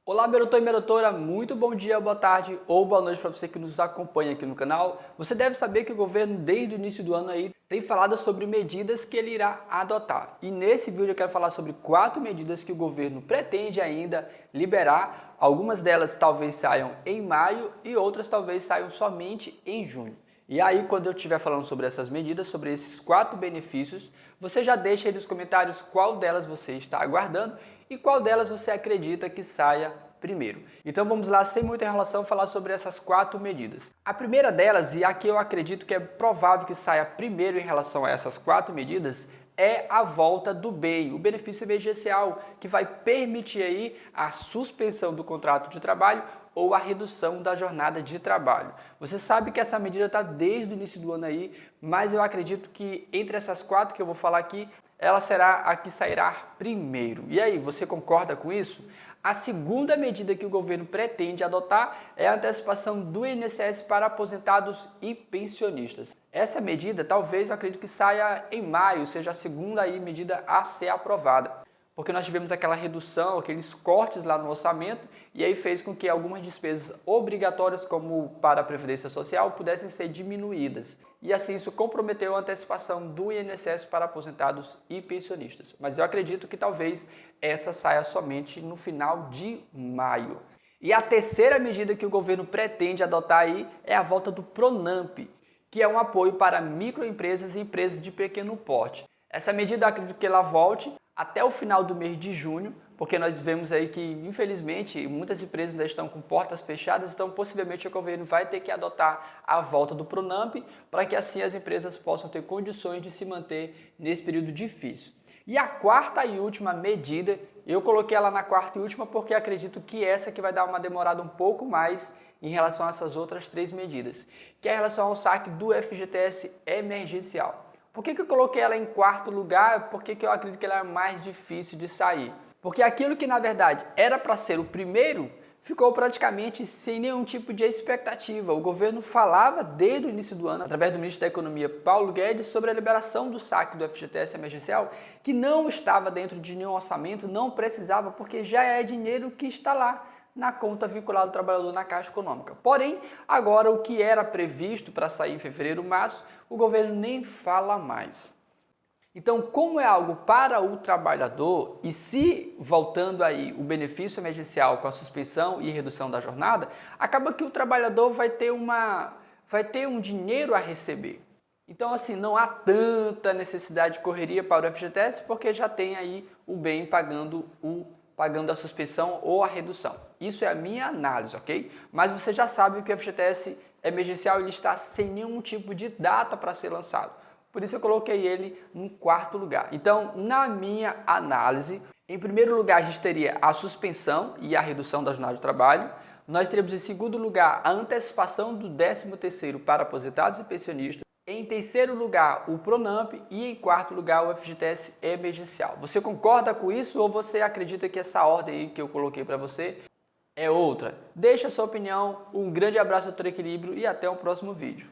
Olá, meu doutor e minha doutora, muito bom dia, boa tarde ou boa noite para você que nos acompanha aqui no canal. Você deve saber que o governo, desde o início do ano aí, tem falado sobre medidas que ele irá adotar. E nesse vídeo eu quero falar sobre 4 medidas que o governo pretende ainda liberar. Algumas delas talvez saiam em maio e outras talvez saiam somente em junho. E aí, quando eu estiver falando sobre essas medidas, sobre esses 4 benefícios, você já deixa aí nos comentários qual delas você está aguardando e qual delas você acredita que saia primeiro. Então vamos lá, sem muita enrolação, falar sobre essas 4 medidas. A primeira delas, e a que eu acredito que é provável que saia primeiro em relação a essas 4 medidas, é a volta do BEI, o benefício emergencial, que vai permitir aí a suspensão do contrato de trabalho ou a redução da jornada de trabalho. Você sabe que essa medida está desde o início do ano aí, mas eu acredito que entre essas 4 que eu vou falar aqui, ela será a que sairá primeiro. E aí, você concorda com isso? A segunda medida que o governo pretende adotar é a antecipação do INSS para aposentados e pensionistas. Essa medida, talvez, eu acredito que saia em maio, seja a segunda aí medida a ser aprovada. Porque nós tivemos aquela redução, aqueles cortes lá no orçamento, e aí fez com que algumas despesas obrigatórias, como para a Previdência Social, pudessem ser diminuídas. E assim isso comprometeu a antecipação do INSS para aposentados e pensionistas. Mas eu acredito que talvez essa saia somente no final de maio. E a terceira medida que o governo pretende adotar aí é a volta do PRONAMP, que é um apoio para microempresas e empresas de pequeno porte. Essa medida eu acredito que ela volte até o final do mês de junho, porque nós vemos aí que, infelizmente, muitas empresas ainda estão com portas fechadas, então possivelmente o governo vai ter que adotar a volta do PRONAMP para que assim as empresas possam ter condições de se manter nesse período difícil. E a quarta e última medida, eu coloquei ela na quarta e última porque acredito que essa que vai dar uma demorada um pouco mais em relação a essas outras 3 medidas, que é em relação ao saque do FGTS emergencial. Por que eu coloquei ela em quarto lugar? Porque eu acredito que ela é mais difícil de sair. Porque aquilo que na verdade era para ser o primeiro, ficou praticamente sem nenhum tipo de expectativa. O governo falava desde o início do ano, através do ministro da Economia, Paulo Guedes, sobre a liberação do saque do FGTS emergencial, que não estava dentro de nenhum orçamento, não precisava, porque já é dinheiro que está lá na conta vinculada ao trabalhador na Caixa Econômica. Porém, agora o que era previsto para sair em fevereiro, março, o governo nem fala mais. Então, como é algo para o trabalhador, e se voltando aí o benefício emergencial com a suspensão e redução da jornada, acaba que o trabalhador vai ter um dinheiro a receber. Então, assim, não há tanta necessidade de correria para o FGTS, porque já tem aí o bem pagando a suspensão ou a redução. Isso é a minha análise, ok? Mas você já sabe que o FGTS emergencial ele está sem nenhum tipo de data para ser lançado. Por isso eu coloquei ele em quarto lugar. Então, na minha análise, em primeiro lugar a gente teria a suspensão e a redução da jornada de trabalho. Nós teríamos em segundo lugar a antecipação do 13º para aposentados e pensionistas. Em terceiro lugar, o PRONAMP e em quarto lugar, o FGTS emergencial. Você concorda com isso ou você acredita que essa ordem aí que eu coloquei para você é outra? Deixa a sua opinião, um grande abraço, doutor Equilíbrio, e até o próximo vídeo.